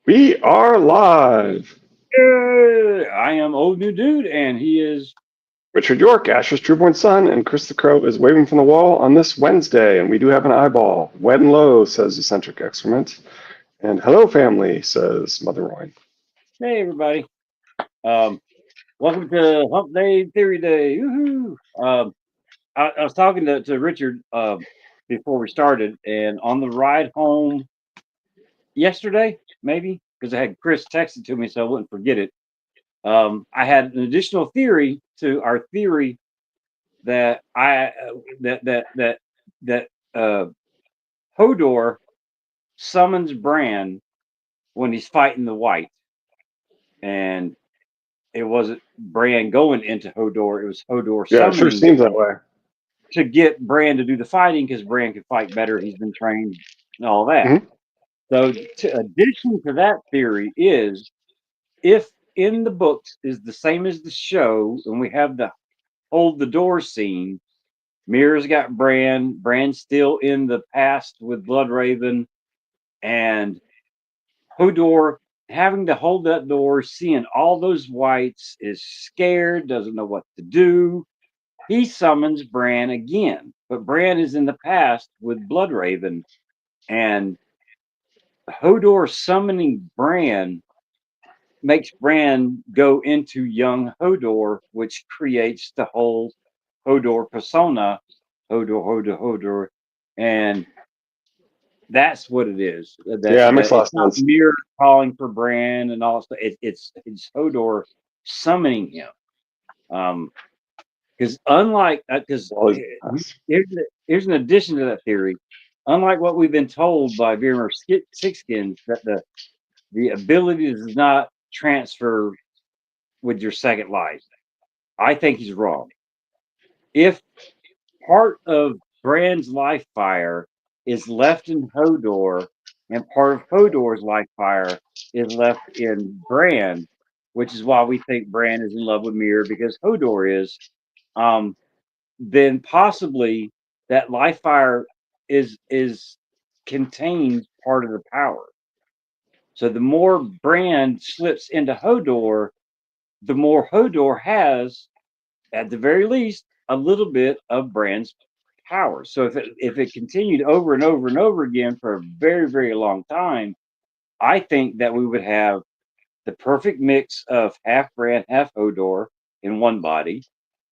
We are live. I am old new dude, and he is. Richard York, Asher's Trueborn son, and Chris the Crow is waving from the wall on this Wednesday, and we do have an eyeball. Wet and low, says eccentric excrement. And hello, family, says Mother Roy. Hey, everybody. Um, Welcome to Hump Day Theory Day. Woohoo! I was talking to Richard before we started, and on the ride home yesterday, maybe because I had Chris text it to me so I wouldn't forget it. I had an additional theory to our theory that that uh, Hodor summons Bran when he's fighting the White, and it wasn't Bran going into Hodor. It was Hodor Yeah, it sure summoning seems that way. to get Bran to do the fighting because Bran can fight better. He's been trained and all that. Hmm. So, addition to that theory is if in the books is the same as the show, and we have the hold the door scene, Mirror's got Bran. Bran's still in the past with Bloodraven, and Hodor having to hold that door, seeing all those whites, is scared, doesn't know what to do. He summons Bran again, but Bran is in the past with Bloodraven, and Hodor summoning Bran makes Bran go into young Hodor, which creates the whole Hodor persona, Hodor, and that's what it is. Yeah, it makes That a lot of it's not sense. Mirror calling for Bran and all that stuff. It's Hodor summoning him. Because unlike because All these past. here's an addition to that theory. Unlike what we've been told by Veemer Sixskins, that the ability does not transfer with your second life. I think he's wrong. If part of Bran's life fire is left in Hodor, and part of Hodor's life fire is left in Bran, which is why we think Bran is in love with Mirror because Hodor is. Um, then possibly that life fire is contains part of the power. So the more Bran slips into Hodor, the more Hodor has, at the very least, a little bit of Bran's power. So if it continued over and over and over again for a very, very long time, I think that we would have the perfect mix of half Bran, half Hodor in one body,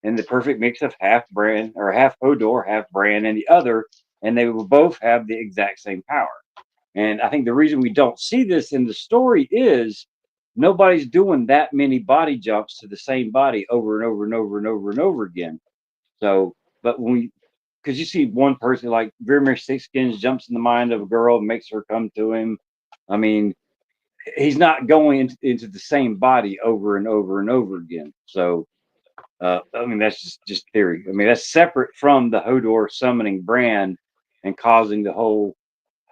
and the perfect mix of half Bran or half Hodor, half Bran in the other, and they will both have the exact same power. And I think the reason we don't see this in the story is nobody's doing that many body jumps to the same body over and over and over and over and over again. So, but when we, because you see one person like Veermeer Sixskins jumps in the mind of a girl and makes her come to him. I mean, he's not going into the same body over and over and over again. So, I mean, that's just theory. I mean, that's separate from the Hodor summoning Bran and causing the whole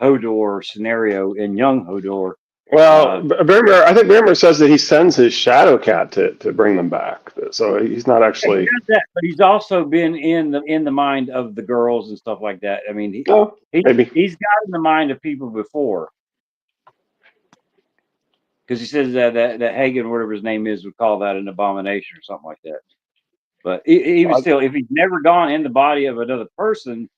Hodor scenario in young Hodor. Well, Uh, I think Brimmer says that he sends his shadow cat to bring them back. So he's not he actually. does that, but he's also been in the mind of the girls and stuff like that. I mean, Oh, maybe. he's got in the mind of people before because he says that Hagen, whatever his name is, would call that an abomination or something like that. But even I, still, if he's never gone in the body of another person,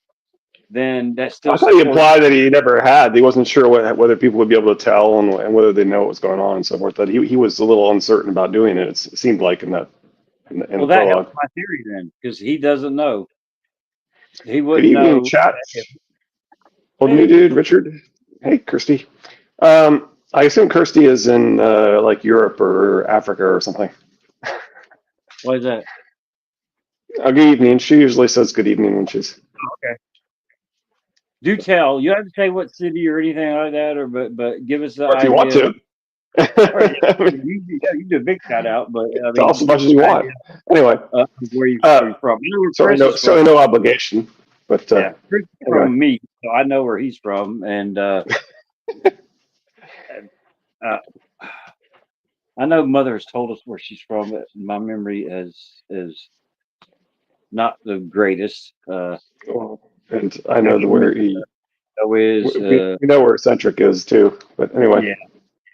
then that still I thought he supports. implied that he never had. He wasn't sure whether people would be able to tell and whether they know what was going on and so forth. That he was a little uncertain about doing it. It seemed like in the Well, that helps prologue. my theory then because he doesn't know. He Good wouldn't evening, know. chat. If, Old new hey, dude, Richard. Hey, Kirsty. I assume Kirsty is in like Europe or Africa or something. what is that? Good evening. She usually says good evening when she's. Okay. Do tell. You have to say what city or anything like that, or but give us the Or if you want idea. to. Or yeah, I mean, you do a big shout out, but I tell mean, us as give much us as you the want. idea Anyway, of where uh, you're from. I know where certainly Chris no is from. certainly no obligation. But Yeah, Chris is anyway, from me, so I know where he's from, and uh, I know Mother has told us where she's from, but my memory is not the greatest. well, and I I know can where remember he. though is We know where eccentric is too. But anyway, yeah.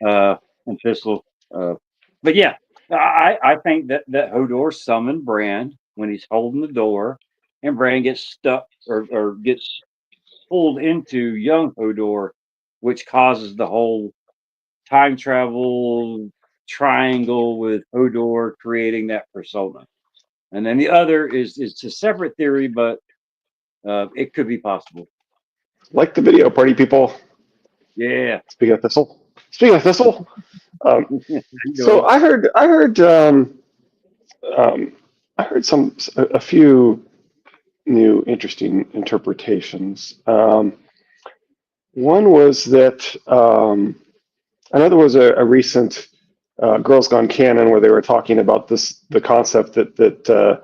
and Thistle. But yeah, I think that Hodor summoned Bran when he's holding the door, and Bran gets stuck or gets pulled into young Hodor, which causes the whole time travel triangle with Hodor creating that persona. And then the other is a separate theory, but it could be possible. Like the video, party people. Yeah. Speaking of Thistle. Speaking of Thistle. How you So doing? um, I heard a few new interesting interpretations. One was that I know there was a recent Girls Gone Canon where they were talking about the concept that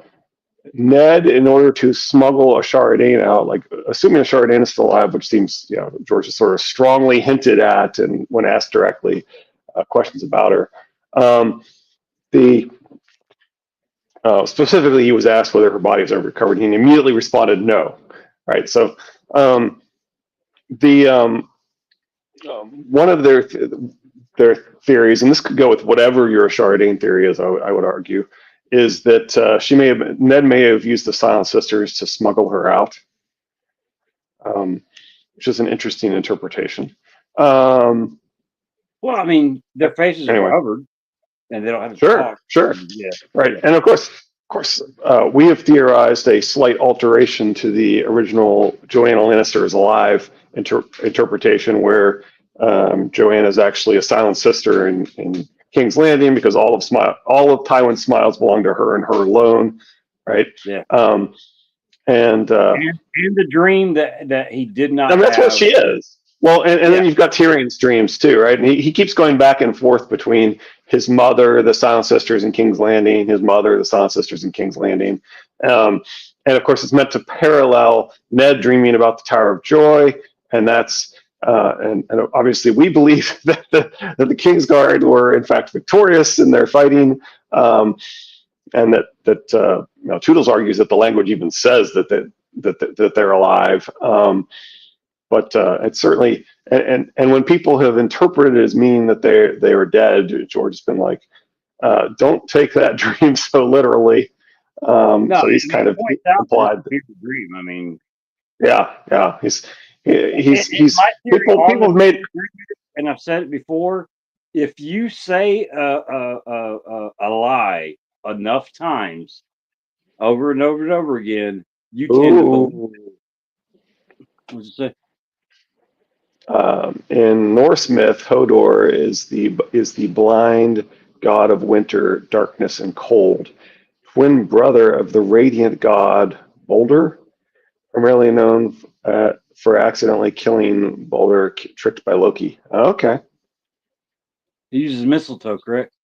Ned, in order to smuggle a Shardane out, like assuming a Shardane is still alive, which seems, George has sort of strongly hinted at, and when asked directly questions about her, the specifically he was asked whether her body was ever recovered. He immediately responded no. Right, so the one of their theories, and this could go with whatever your Shardane theory is, I would argue, is that Ned may have used the Silent Sisters to smuggle her out, which is an interesting interpretation. Um, Well, I mean, their faces are anyway, covered and they don't have to sure, talk. sure, Yeah. right, Yeah. and of course, we have theorized a slight alteration to the original Joanna Lannister is alive interpretation, where Joanna is actually a Silent Sister in King's Landing because all of Tywin's smiles belong to her and her alone, right? Yeah. Um, and And the dream that he did I not mean, that's what have. she is. Well, and Yeah. then you've got Tyrion's dreams too, right? And he keeps going back and forth between his mother, the Silent Sisters, and King's Landing, his mother, the Silent Sisters, and King's Landing. And of course, it's meant to parallel Ned dreaming about the Tower of Joy, and that's and obviously we believe that the Kingsguard were in fact victorious in their fighting, and that Toodles argues that the language even says that they're alive. But it's certainly, and when people have interpreted it as meaning that they were dead, George has been like, don't take that dream so literally. No, So he's and kind he of points out that it's implied a that, fever dream. I mean, yeah, and he's my theory on people the have made. fever dream, and I've said it before, if you say a lie enough times, over and over and over again, you tend to believe Ooh. it. What's it say? In Norse myth, Hodor is the blind god of winter, darkness, and cold, twin brother of the radiant god Boulder, primarily known for accidentally killing Boulder, tricked by Loki. Okay. He uses mistletoe, correct?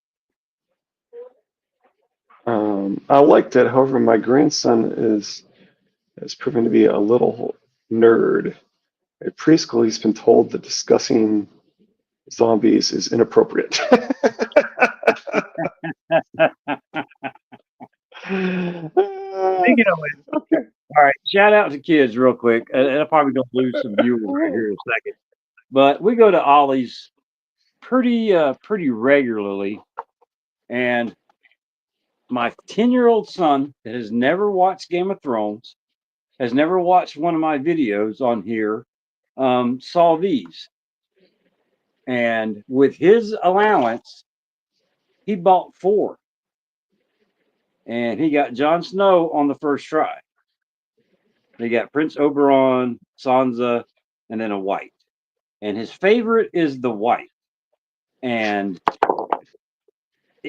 I like that. However, my grandson is proving to be a little nerd. At preschool, he's been told that discussing zombies is inappropriate. Speaking of it, Okay. all right, shout out to kids real quick, and I'm probably gonna lose some viewers right here in a second. But we go to Ollie's pretty regularly, and my 10-year-old son that has never watched Game of Thrones, has never watched one of my videos on here, saw these, and with his allowance, he bought four, and he got Jon Snow on the first try. He got Prince Oberon, Sansa, and then a white. And his favorite is the white. And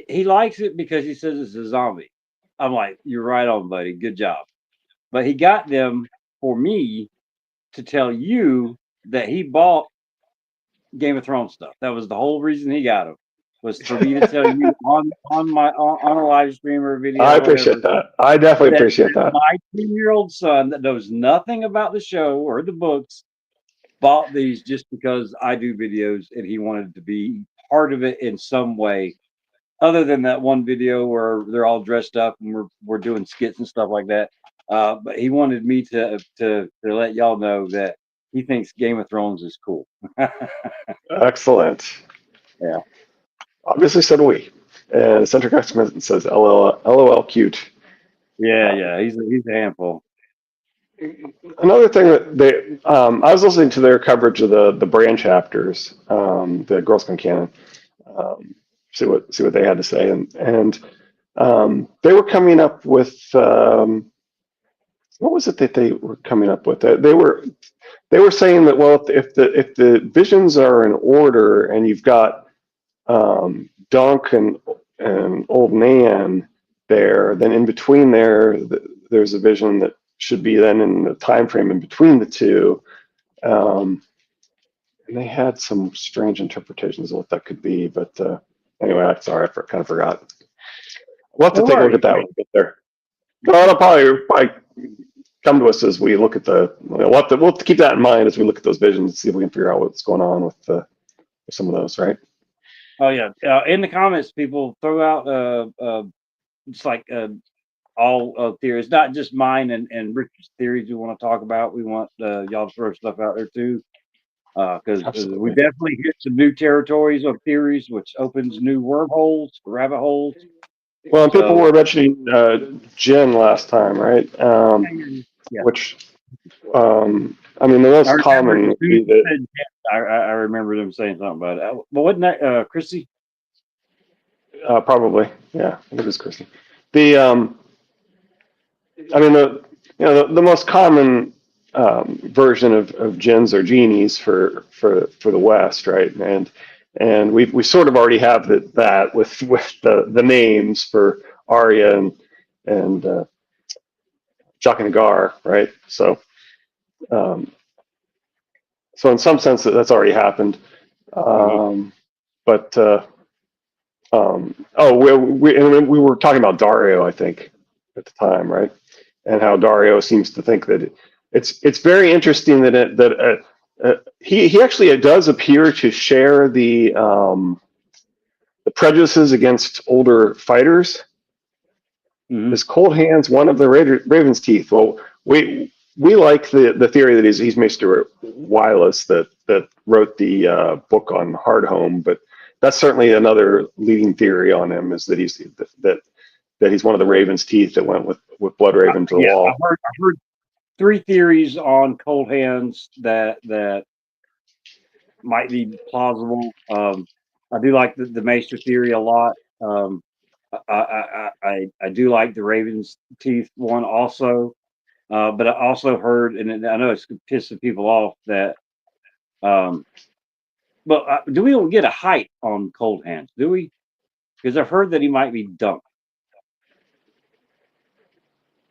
he likes it because he says it's a zombie. I'm like, you're right on, buddy. Good job. But he got them for me to tell you that he bought Game of Thrones stuff. That was the whole reason he got them, was for me to tell you on a live stream or video I or whatever appreciate that. I definitely appreciate that that. my 10-year-old son that knows nothing about the show or the books bought these just because I do videos and he wanted to be part of it in some way. Other than that one video where they're all dressed up and we're doing skits and stuff like that, but he wanted me to let y'all know that he thinks Game of Thrones is cool. Excellent. Yeah. Obviously, so do we. And eccentric excrement says LOL cute. Yeah, Um, yeah. He's a handful. Another thing that I was listening to their coverage of the brand chapters, the Girl Scout Canon, um, see what they had to say, and they were coming up with what was it that they were coming up with? They were saying that, well, if the visions are in order and you've got Dunk and Old Nan there, then in between there, there's a vision that should be then in the time frame in between the two. Um, and they had some strange interpretations of what that could be, but anyway, I'm sorry, kind of forgot. We'll have to No take a look at worries. that when we get there. Well, it'll probably come to us as we look at we'll have to keep that in mind as we look at those visions and see if we can figure out what's going on with some of those, right? Oh yeah. In the comments, people throw out it's like all theories, not just mine and Richard's theories we want to talk about. We want y'all to throw stuff out there too, because we Absolutely. definitely hit some new territories of theories, which opens new wormholes, rabbit holes. Well, and people So were mentioning Jin last time, right? yeah, Which, I mean, the I most remember common as would soon as be you that. said yeah, I remember them saying something about it. But wasn't that Chrissy? Probably, yeah, it is Christy. The I mean, the most common version of jinns or genies for the West, right? And we sort of already have that with the names for Arya and Jaq and Nagar, right? Um, so in some sense that's already happened. Mm-hmm. But oh, we were talking about Dario, I think, at the time, right? And how Dario seems to think that it's very interesting that he actually does appear to share the prejudices against older fighters. Mm-hmm. His cold hands, one of the Raven's teeth. Well, we like the theory that he's Mr. Wireless that wrote the book on Hardhome, but that's certainly another leading theory on him is that he's one of the Raven's teeth that went with Blood Raven to the Yeah, wall. I've heard three theories on cold hands that might be plausible. I do like the Maester theory a lot. I do like the Raven's teeth one also. But I also heard, and I know it's pissing people off that. Um, but do we don't get a height on cold hands? Do we? Because I've heard that he might be dunked.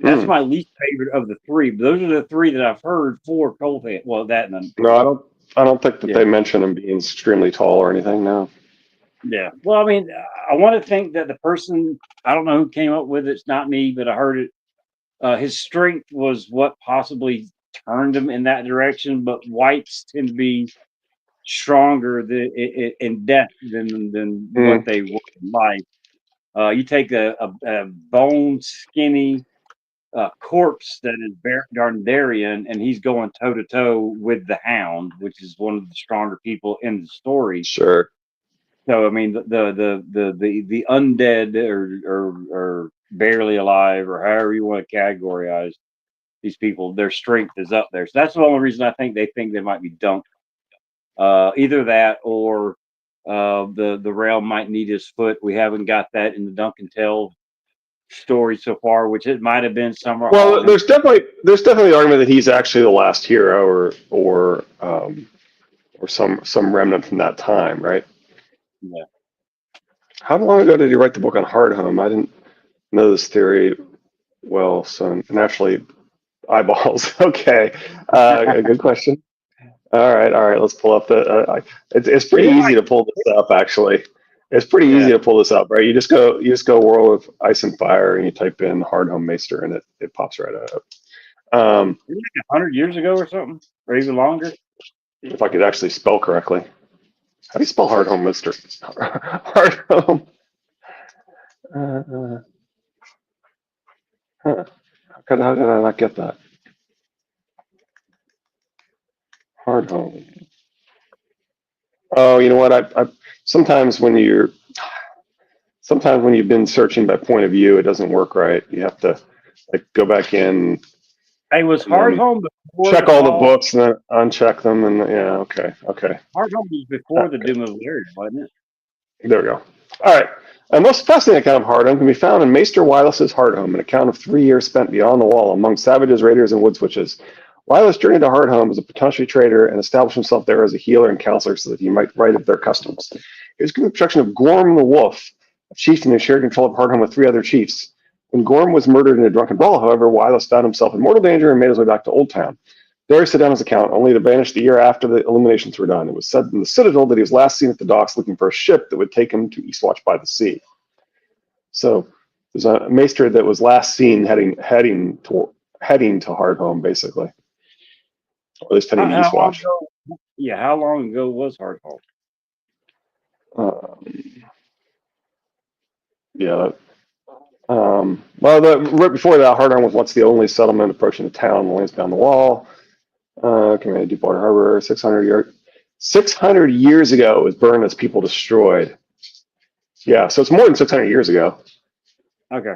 That's Hmm. my least favorite of the three. But those are the three that I've heard for cold hand. Well, that and then No, I don't think that yeah. they mention him being extremely tall or anything. No. Yeah. Well, I mean, I want to think that the person, I don't know who came up with it. It's not me, but I heard it. His strength was what possibly turned him in that direction. But whites tend to be stronger in death than what Hmm. they were in life. You take a bone skinny corpse that is Gardendarian, and he's going toe to toe with the Hound, which is one of the stronger people in the story. Sure. So I mean, the undead or barely alive or however you want to categorize these people, their strength is up there. So that's the only reason I think they might be dunked. Either that or the realm might need his foot. We haven't got that in the Duncan Tell story so far, which it might have been somewhere Well, on him. there's definitely the argument that he's actually the last hero, or some remnant from that time, right? Yeah. How long ago did he write the book on Hardhome? I didn't know this theory well, so naturally eyeballs. Okay, a good question. All right. Let's pull up it's pretty It easy might, to pull this up. Actually, it's pretty yeah, easy to pull this up, right? You just go World of Ice and Fire, and you type in Hardhome Maester, and it pops right up. maybe like 100 years ago or something, or even longer. If I could actually spell correctly, how do you spell Hardhome Maester? Hardhome. Uh, huh. How did I not get that? Hardhome. Oh, you know what? I sometimes when you're sometimes when you've been searching by point of view, it doesn't work right. You have to like go back in Hey, was and then Hardhome before check the all the fall? books and then uncheck them. And yeah, okay, okay. Hardhome was before the Okay. Doom of Valyria, wasn't it? There we go. All right. A most fascinating account of Hardhome can be found in Maester Wylis's Hardhome, an account of 3 years spent beyond the wall among savages, raiders, and wood witches. Wylis journeyed to Hardhome as a potentially trader and established himself there as a healer and counselor so that he might write of their customs. He was given the protection of Gorm the Wolf, a chieftain who shared control of Hardhome with 3 other chiefs. When Gorm was murdered in a drunken brawl, however, Wylis found himself in mortal danger and made his way back to Old Town. There he set down his account, only to vanish the year after the illuminations were done. It was said in the Citadel that he was last seen at the docks looking for a ship that would take him to Eastwatch by the Sea. So there's a maester that was last seen heading to Hardhome, basically, or at least heading to How long Eastwatch. ago? Yeah, how long ago was Hardhome? Um, yeah. Right before that, Hardhome was once the only settlement approaching the town. The lands beyond the wall. Coming to Deepwater Harbor, 600 years ago, it was burned as people destroyed. Yeah, so it's more than 600 years ago. Okay.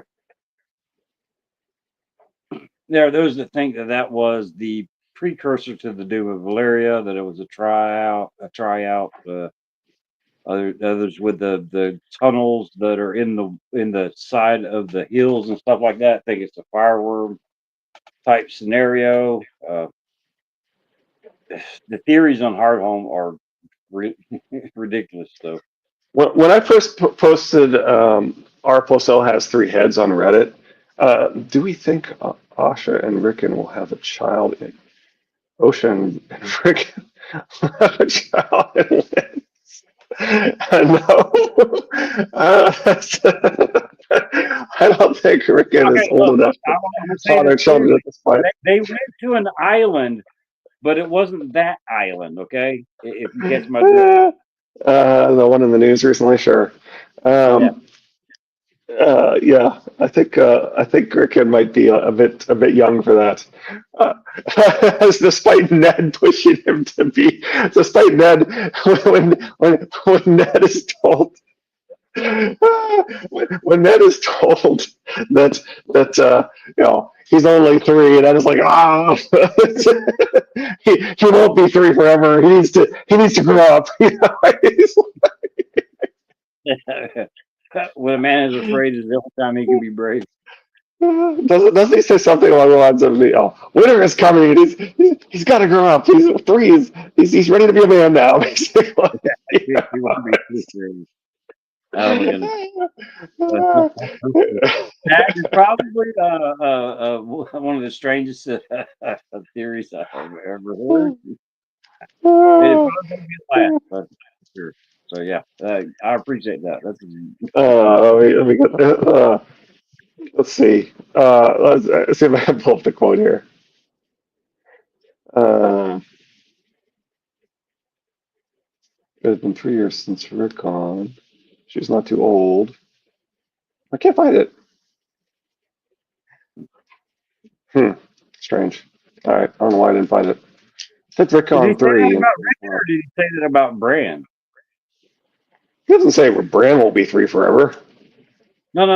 There are those that think that that was the precursor to the Doom of Valyria, that it was a tryout. Others with the tunnels that are in the side of the hills and stuff like that think it's a fireworm type scenario. The theories on Hardhome are ridiculous. So When I first posted R plus L has 3 heads on Reddit, do we think Asha and Rickon will have a child in Ocean and Rickon will have a child in Lens? No. I don't think Rickon is okay, old look, enough to I'm gonna say father this children clearly. at this point. They went to an island, but it wasn't that island. Okay, if you catch my drift. The one in the news recently, sure. Yeah. Um, yeah, I think Rickon might be a bit young for that. Uh, despite Ned pushing him to be, despite Ned when Ned is told when Ned is told that he's only 3, and I was like he won't be 3 forever. He needs to grow up. When a man is afraid is the only time he can be brave. Doesn't he say something along the lines of winter is coming? He's got to grow up. He's 3. He's ready to be a man now. Basically. He won't be too brave. Oh my goodness. That is probably one of the strangest theories I've ever heard. It probably won't be the last, but sure. So yeah, I appreciate that. That's let me get, let's see. Let's see if I can pull up the quote here. It has been 3 years since Rickon. She's not too old. I can't find it. Strange. All right. I don't know why I didn't find it. It said did he Rickon say that 3. about Rickon, or did he say that about Bran? He doesn't say Bran won't be 3 forever. No.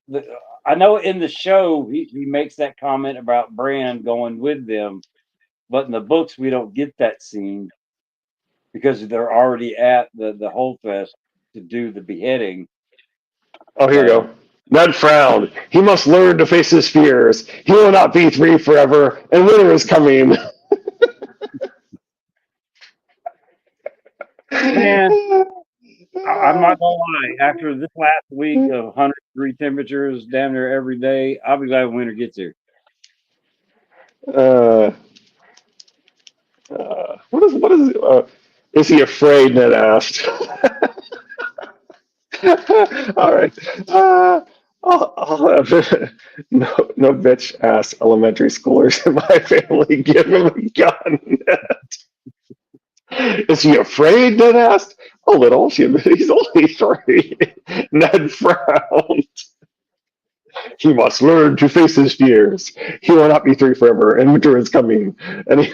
The I know in the show he makes that comment about Bran going with them, but in the books we don't get that scene because they're already at the Holdfest to do the beheading. Oh, here you So go. Ned frowned. He must learn to face his fears. He will not be 3 forever, and winter is coming. man, I'm not gonna lie. After this last week of 100-degree temperatures damn near every day, I'll be glad when winter gets here. uh, is he afraid? Ned asked. All right. No bitch ass elementary schoolers in my family. Give him a gun. Is he afraid? Ned asked. A little. He's only 3. Ned frowned. He must learn to face his fears. He will not be 3 forever, and winter is coming. Anyway.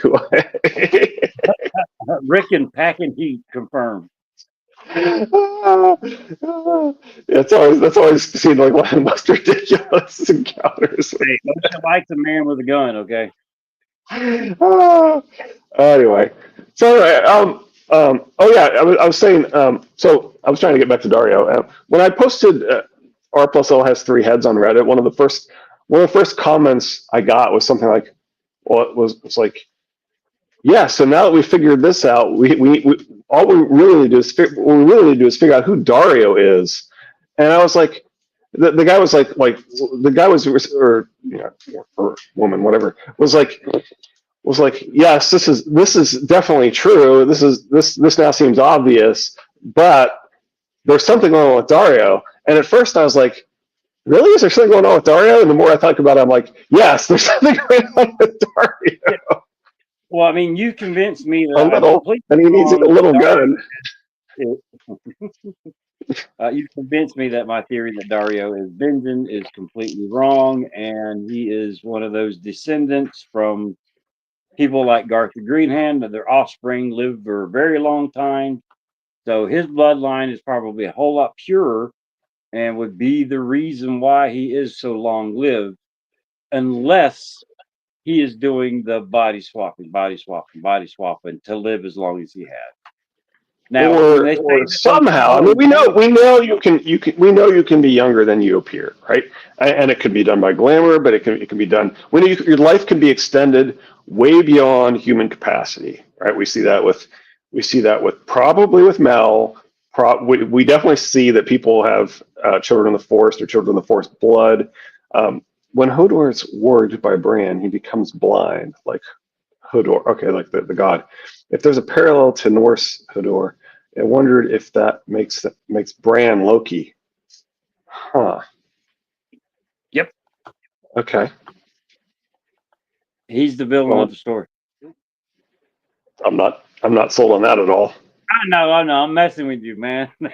Rick and packing heat confirmed. That's always seemed like one of the most ridiculous encounters. Hey, don't like the man with a gun, okay? Anyway, so anyway, oh yeah, I was saying, so I was trying to get back to Dario. When I posted R plus L has three heads on Reddit, one of the first comments I got was something like, well, it was like, yeah. So now that we figured this out, we all we really need to do is what we really need to do is figure out who Dario is. And I was like, the guy was like the guy was or you know or woman whatever was like, yes, this is definitely true. This now seems obvious, but there's something going on with Dario. And at first I was like, really? Is there something going on with Dario? And the more I thought about it, I'm like, yes, there's something going on with Dario. Well, I mean, you convinced me A that I'm little, completely and he needs a wrong. little gun. You convinced me that my theory that Dario is Benjen is completely wrong, and he is one of those descendants from people like Garth the Greenhand, that their offspring lived for a very long time. So his bloodline is probably a whole lot purer and would be the reason why he is so long lived, unless he is doing the body swapping to live as long as he has. Now, when they say Or that those somehow, I people mean, are we know you can be younger than you appear, right? And it can be done by glamour, but it can be done when your life can be extended way beyond human capacity, right? We see that with probably with Mel. We definitely see that people have children of the forest or children of the forest blood. When Hodor is warged by Bran, he becomes blind, like Hodor. Okay, like the god. If there's a parallel to Norse Hodor, I wondered if that makes Bran Loki. Huh. Yep, Okay. he's the villain of Well, the story. I'm not sold on that at all. I know, I'm messing with you, man. But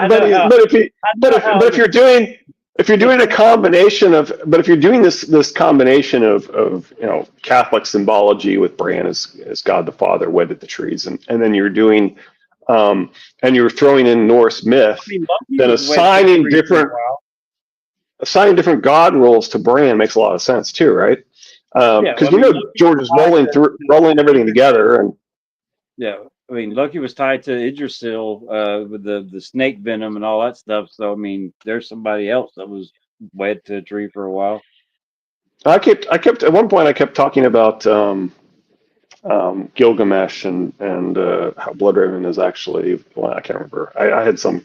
I but know how. but if you I know how. but if you're doing a combination of but if you're doing this combination of Catholic symbology with Bran as God the Father wedded the trees and then you're doing and you're throwing in Norse I myth, mean, Loki then was wed to the tree for a while. assigning different god roles to Bran makes a lot of sense too, right? Yeah, I Because mean, Loki George was is tied rolling everything together, and yeah, I mean, Loki was tied to Yggdrasil with the snake venom and all that stuff. So I mean, there's somebody else that was wed to a tree for a while. I kept at one point I kept talking about Gilgamesh and how Bloodraven is actually well, I can't remember. I had some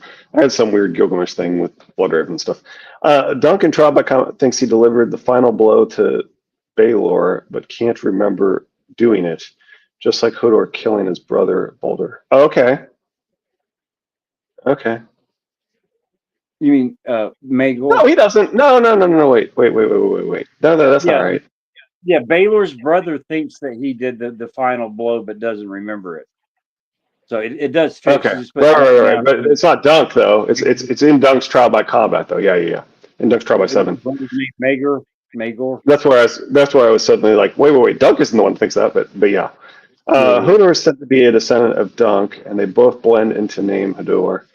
weird Gilgamesh thing with Bloodraven and stuff. Duncan Traubeck thinks he delivered the final blow to Baelor, but can't remember doing it. Just like Hodor killing his brother Balder. Oh, okay. Okay. You mean Magor? No, he doesn't. No. Wait. No, that's not Yeah, right. yeah. Baylor's brother thinks that he did the final blow, but doesn't remember it. So it does fit. Okay. She just put Dunk Right. down. But it's not Dunk though. It's in Dunk's Trial by Combat though. Yeah. In Dunk's Trial by His 7. brother's name Magor. That's where I was suddenly like, wait. Dunk isn't the one that thinks that, but yeah. Yeah. Hodor is said to be a descendant of Dunk, and they both blend into name Hodor.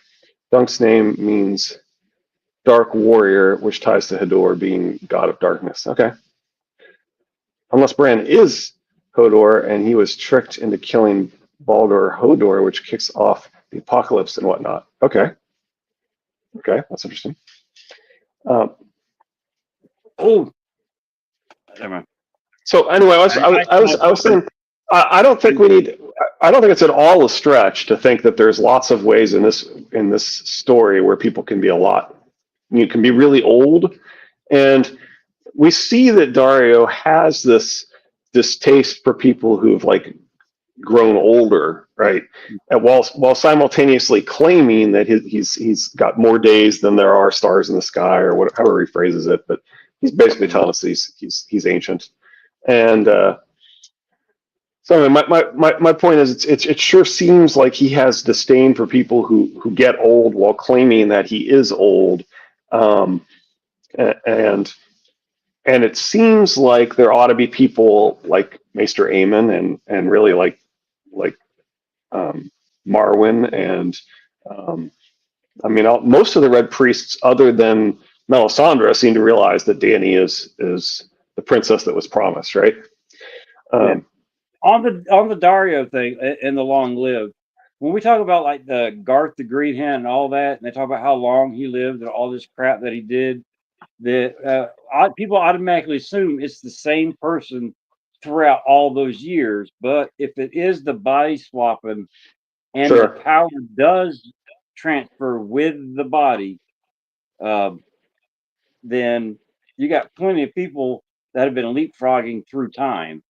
Dunk's name means dark warrior, which ties to Hodor being god of darkness. Okay. Unless Bran is Hodor and he was tricked into killing Baldur Hodor, which kicks off the apocalypse and whatnot. Okay, that's interesting. Oh, never mind. So anyway, I was saying I don't think we need. I don't think it's at all a stretch to think that there's lots of ways in this story where people can be a lot. You can be really old, and we see that Dario has this distaste for people who've like grown older, right? And while simultaneously claiming that he's got more days than there are stars in the sky, or whatever, however he phrases it, but he's basically telling us he's ancient. And so my point is, it sure seems like he has disdain for people who get old while claiming that he is old, and it seems like there ought to be people like Maester Aemon and really like Marwyn and I mean most of the Red Priests other than Melisandre seem to realize that Dany is the princess that was promised, right? Yeah. On the Dario thing and the long lived, when we talk about like the Garth the Green Hand and all that, and they talk about how long he lived and all this crap that he did, that people automatically assume it's the same person throughout all those years. But if it is the body swapping and the Sure, power does transfer with the body, um, then you got plenty of people that have been leapfrogging through time.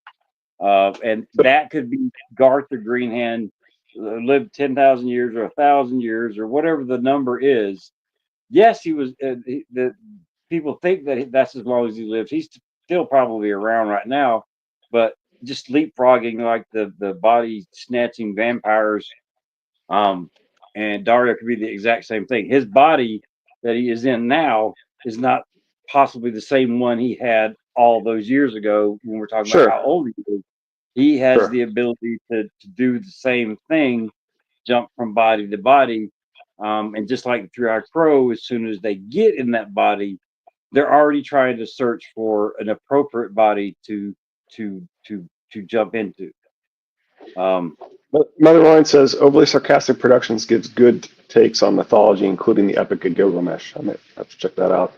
And that could be Garth the Green Hand lived 10,000 years or 1,000 years or whatever the number is. Yes, he was. The people think that that's as long as he lived. He's still probably around right now, but just leapfrogging like the body snatching vampires. Um, and Dario could be the exact same thing. His body that he is in now is not possibly the same one he had all those years ago when we're talking about sure, how old he is. He has sure. the ability to do the same thing, jump from body to body. And just like through our crow, as soon as they get in that body, they're already trying to search for an appropriate body to jump into. Um, Mother Line says overly sarcastic productions gives good takes on mythology, including the Epic of Gilgamesh. I might have to check that out.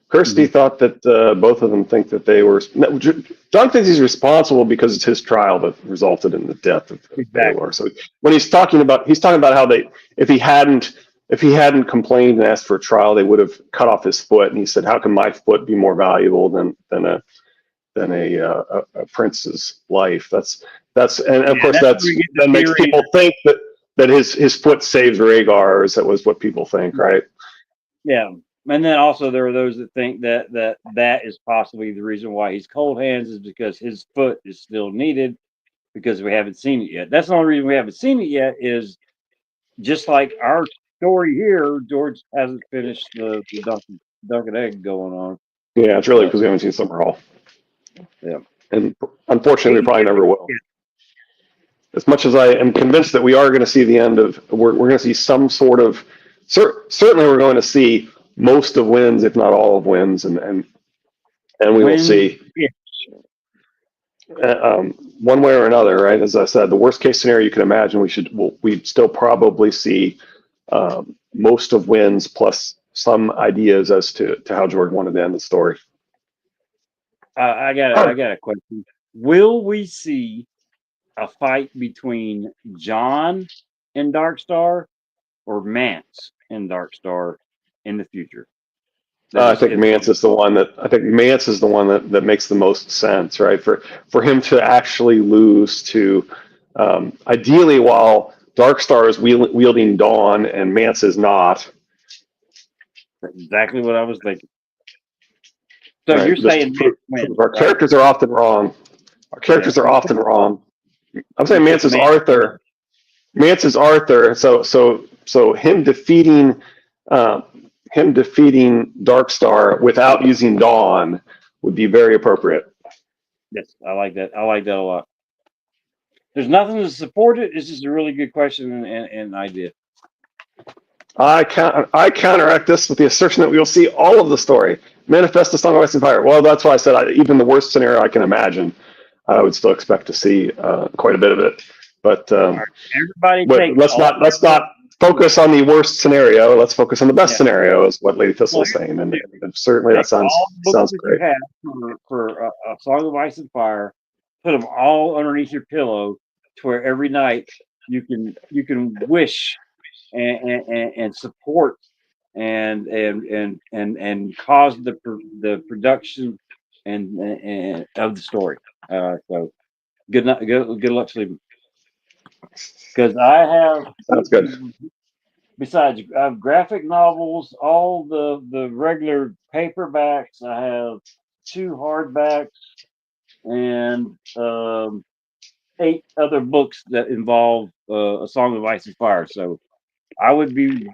Kirsty mhm, thought that both of them think that they were. John thinks he's responsible because it's his trial that resulted in the death of exactly. Baelor. So when he's talking about how they, if he hadn't complained and asked for a trial, they would have cut off his foot. And he said, "How can my foot be more valuable than a prince's life?" That's and of Yeah, course that's where we get the that makes theory. people think that his foot saves Rhaegar, that was what people think, Right. right? Yeah. And then also there are those that think that is possibly the reason why he's cold hands is because his foot is still needed because we haven't seen it yet. That's the only reason we haven't seen it yet is just like our story here, George hasn't finished the Dunkin' Egg going on. Yeah, it's really But because we haven't seen Summer Hall, yeah. and unfortunately, we He probably never will. As much as I am convinced that we are going to see the end of, we're going to see some sort of, certainly we're going to see most of wins, if not all of wins, and we will When see one way or another, right? As I said, the worst case scenario you can imagine, we'd still probably see most of wins plus some ideas as to how George wanted to end the story. I got a question. Will we see a fight between John and Darkstar or Mance and Darkstar in the future? That I is, think if Mance is the one that makes the most sense, right? For him to actually lose to, ideally, while Darkstar is wielding Dawn and Mance is not, exactly what I was thinking. So right? you're Just to saying Mance wins, prove our right? characters are often wrong. Our Yeah, characters are often wrong. I'm saying because Mance is Mance. Arthur. Mance is Arthur. So uh, him defeating Darkstar without using Dawn would be very appropriate. Yes, I like that. I like that a lot. There's nothing to support it. It's just a really good question and idea. I counteract this with the assertion that we will see all of the story manifest the Song of Ice and Fire. Well, that's why I said even the worst scenario I can imagine, I would still expect to see quite a bit of it. But All right, everybody take all. let's not focus on the worst scenario. Let's focus on the best Yeah. scenario, is what Lady Thistle Well, is saying, here's the and certainly that take all the books sounds that you great. have for a Song of Ice and Fire, put them all underneath your pillow, to where every night you can wish and support and cause the production and of the story. So good night, good luck sleeping. Because I have Sounds good. besides I have graphic novels, all the regular paperbacks. I have 2 hardbacks and 8 other books that involve a Song of Ice and Fire. So I would be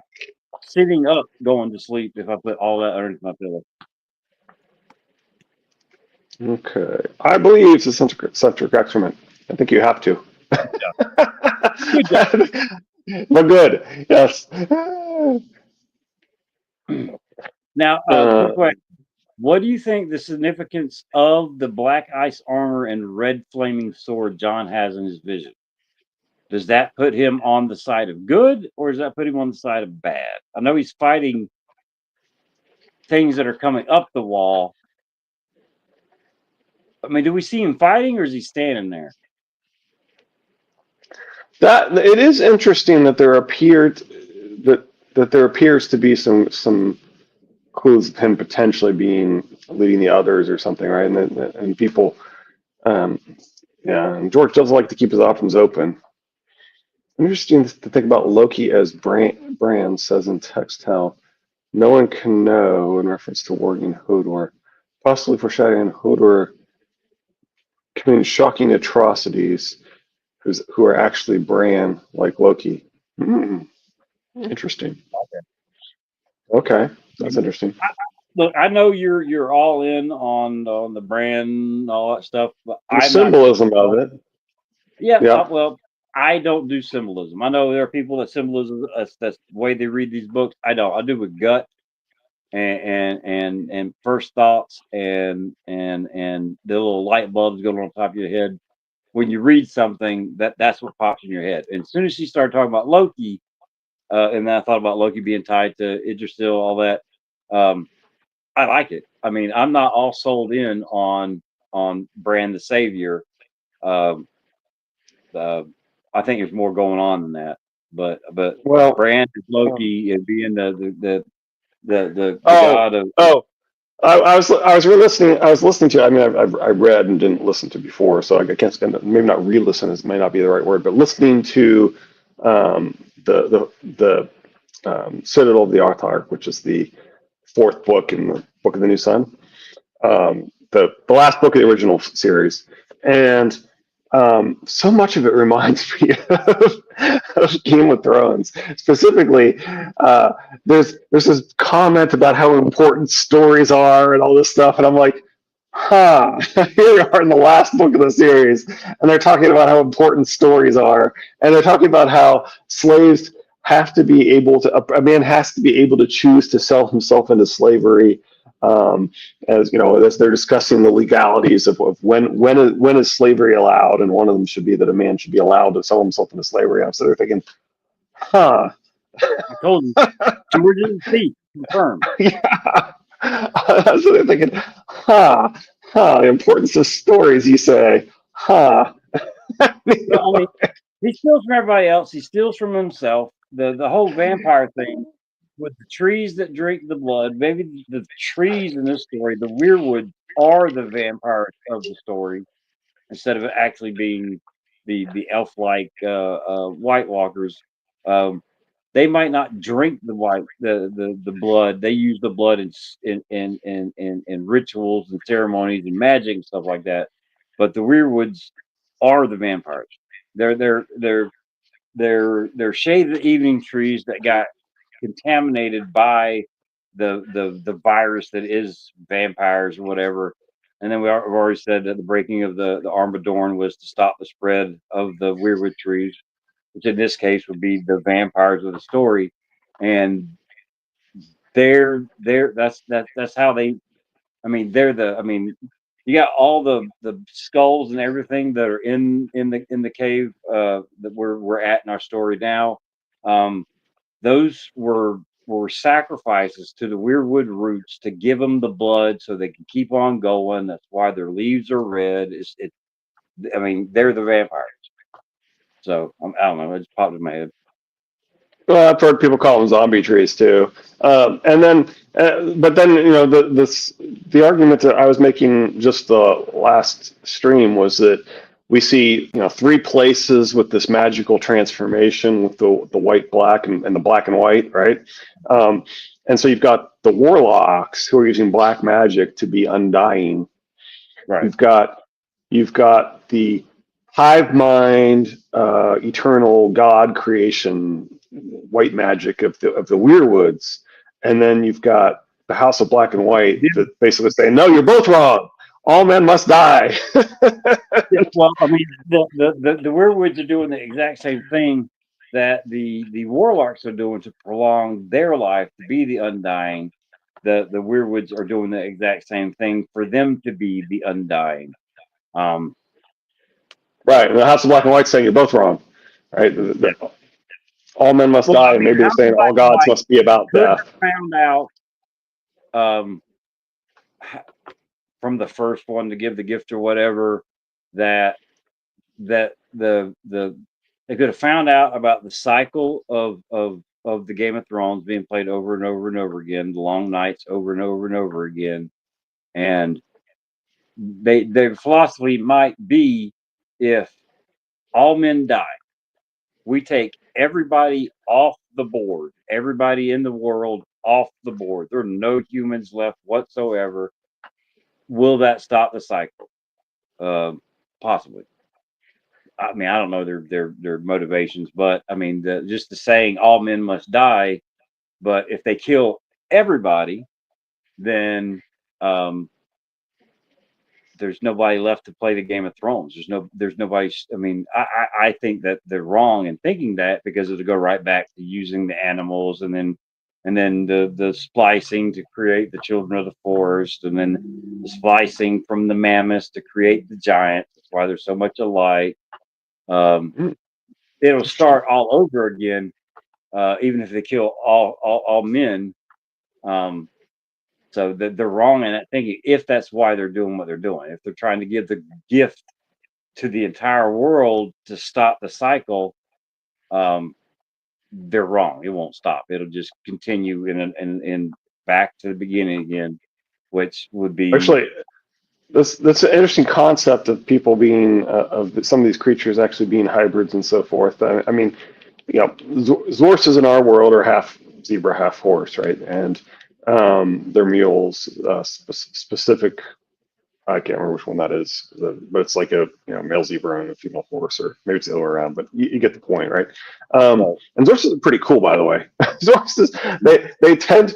sitting up going to sleep if I put all that underneath my pillow. Okay. I believe it's a centric excrement. I think you have to. Good job. But good. Yes. Now, Uh, quick question. What do you think the significance of the black ice armor and red flaming sword John has in his vision? Does that put him on the side of good, or does that put him on the side of bad? I know he's fighting things that are coming up the wall. I mean, do we see him fighting, or is he standing there? that it is interesting that there appears to be some clues of him potentially being leading the others or something, right? And people, um, yeah. And George does like to keep his options open. Interesting to think about Loki as Bran says in text how no one can know in reference to warging Hodor, possibly foreshadowing Hodor committing shocking atrocities who are actually Bran like Loki. Hmm, interesting. Okay, that's interesting. Look, I know you're all in on the brand, all that stuff, but The I'm not. symbolism of it. Yeah, Yeah. well, I don't do symbolism. I know there are people that symbolism that's the way they read these books. I don't. I do with gut and first thoughts and the little light bulbs going on top of your head when you read something that's what pops in your head. And as soon as she started talking about Loki, and then I thought about Loki being tied to Idrisil, all that. Um, I like it. I mean, I'm not all sold in on Bran the Savior. Um, uh, I think there's more going on than that. But Well. Bran is Loki and being the Oh. god of Oh. I was re-listening. I was listening to. I mean, I read and didn't listen to before, so I can't spend. Maybe not re-listen is might not be the right word, but listening to um, the Citadel of the Autarch, which is the fourth book in the Book of the New Sun, the last book of the original series, and so much of it reminds me of Game of Thrones. Specifically, there's this comment about how important stories are and all this stuff, and I'm like, huh. Here we are in the last book of the series, and they're talking about how important stories are, and they're talking about how slaves have to be able to a man has to be able to choose to sell himself into slavery. Um, as you know, as they're discussing the legalities of when is slavery allowed, and one of them should be that a man should be allowed to sell himself into slavery. I'm sitting there thinking, huh, I told you, George is a thief, confirmed. yeah. I was sitting there thinking, huh, huh, the importance of stories, you say, huh. Well, I mean, he steals from everybody else. He steals from himself. The whole vampire thing with the trees that drink the blood. Maybe the trees in this story, the weirwood, are the vampires of the story instead of it actually being the elf like White Walkers. Um, they might not drink the blood. They use the blood in rituals and ceremonies and magic and stuff like that. But the weirwoods are the vampires. They're shade of the evening trees that got contaminated by the virus that is vampires or whatever. And then we've already said that the breaking of the Armadorn was to stop the spread of the weirwood trees, which in this case would be the vampires of the story. And that's how they. I mean, they're the. I mean, you got all the skulls and everything that are in the cave that we're at in our story now. Um, those were sacrifices to the weirwood roots to give them the blood so they can keep on going. That's why their leaves are red. I mean, they're the vampires. So I don't know. It just popped in my head. Well, I've heard people call them zombie trees too. And then, but then the argument that I was making just the last stream was that we see three places with this magical transformation with the white black and the black and white, right? Um, and so you've got the warlocks who are using black magic to be undying. Right. You've got the hive mind, eternal God creation, white magic of the Weirwoods, and then you've got the House of Black and White that basically say, no, you're both wrong. all men must die. Yeah, well, I mean, the werewolves are doing the exact same thing that the warlocks are doing to prolong their life to be the undying. The werewolves are doing the exact same thing for them to be the undying. Um, Right. And the House of Black and White saying you're both wrong. Right. yeah. All men must Well, I die, and mean, maybe they're House of saying Black all and gods White must be about could death. have found out um, from the first one to give the gift or whatever that the they could have found out about the cycle of the Game of Thrones being played over and over and over again, the long nights over and over and over again, and their philosophy might be if all men die, we take everybody off the board, everybody in the world off the board. There are no humans left whatsoever. Will that stop the cycle? Possibly. I mean, I don't know their motivations, but I mean, just the saying "all men must die." But if they kill everybody, then um, there's nobody left to play the Game of Thrones. There's nobody. I mean, I think that they're wrong in thinking that because it'll go right back to using the animals and then the splicing to create the children of the forest, and then the splicing from the mammoths to create the giants. That's why there's so much alike. Um, Hmm, it'll interesting. start all over again, even if they kill all men. Um, so they're wrong in that thinking if that's why they're doing what they're doing. If they're trying to give the gift to the entire world to stop the cycle, um, they're wrong. It won't stop. It'll just continue in back to the beginning again, which would be Actually, that's an interesting concept of people being of some of these creatures actually being hybrids and so forth. I mean, Zorses in our world are half zebra, half horse, right? And they're mules, specific. I can't remember which one that is, but it's like a male zebra and a female horse, or maybe it's the other way around. But you get the point, right? And Zorses are pretty cool, by the way. Zorses they tend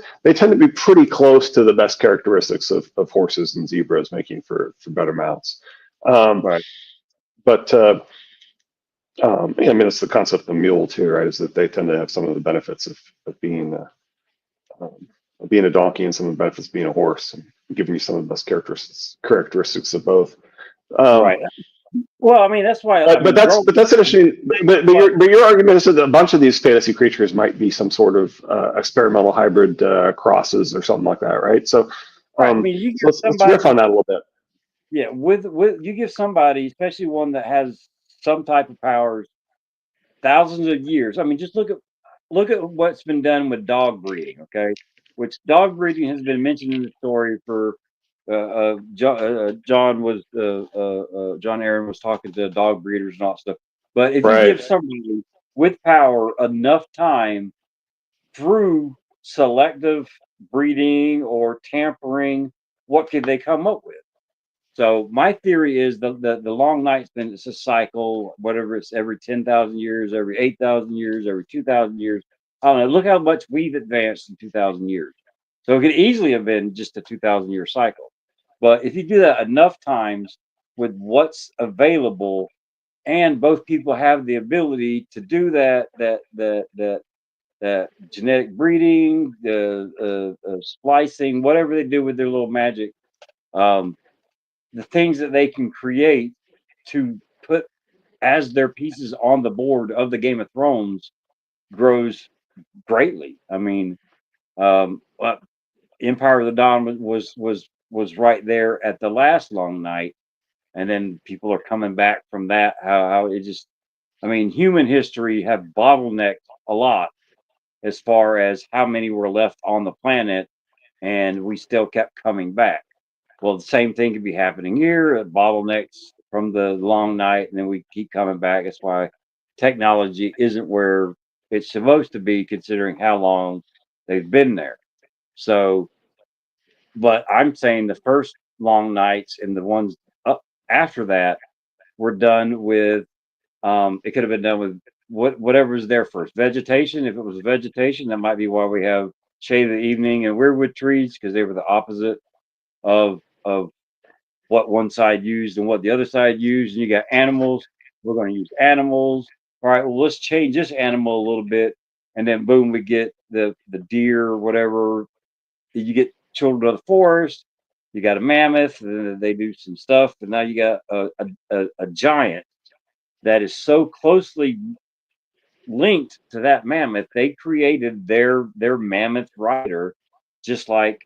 to be pretty close to the best characteristics of horses and zebras, making for better mounts. Um, right. but I mean, it's the concept of the mule too, right? Is that they tend to have some of the benefits of um, being a donkey and some of the benefits of being a horse, and giving you some of the best characteristics of both. Um, Right. Well, I mean, that's why I but mean, that's interesting. But your argument is that a bunch of these fantasy creatures might be some sort of experimental hybrid crosses or something like that, right? So, right. I mean, you so give let's riff somebody, on that a little bit. yeah, with you give somebody, especially one that has some type of powers, thousands of years. I mean, just look at what's been done with dog breeding, okay? Which dog breeding has been mentioned in the story for John Aaron was talking to dog breeders and all that stuff. But if you Right. give somebody with power enough time through selective breeding or tampering, what could they come up with? So my theory is the long night's been it's a cycle, whatever it's every 10,000 years, every 8,000 years, every 2,000 years. I don't know. Look how much we've advanced in 2,000 years. So it could easily have been just a 2,000-year cycle. But if you do that enough times with what's available, and both people have the ability to do that genetic breeding, the splicing, whatever they do with their little magic, um, the things that they can create to put as their pieces on the board of the Game of Thrones grows greatly. I mean, Empire of the Dawn was right there at the last long night, and then people are coming back from that. How it just, I mean, human history have bottlenecked a lot as far as how many were left on the planet, and we still kept coming back. Well, the same thing could be happening here. Bottlenecks from the long night, and then we keep coming back. That's why technology isn't where it's supposed to be, considering how long they've been there. So, but I'm saying the first long nights and the ones up after that were done with. It could have been done with whatever was there first. Vegetation. If it was vegetation, that might be why we have shade of the evening and weirwood trees because they were the opposite of what one side used and what the other side used. And you got animals. We're going to use animals. All right. Well, let's change this animal a little bit, and then boom, we get the deer or whatever. You get children of the forest. You got a mammoth. And they do some stuff, and now you got a giant that is so closely linked to that mammoth. They created their mammoth rider, just like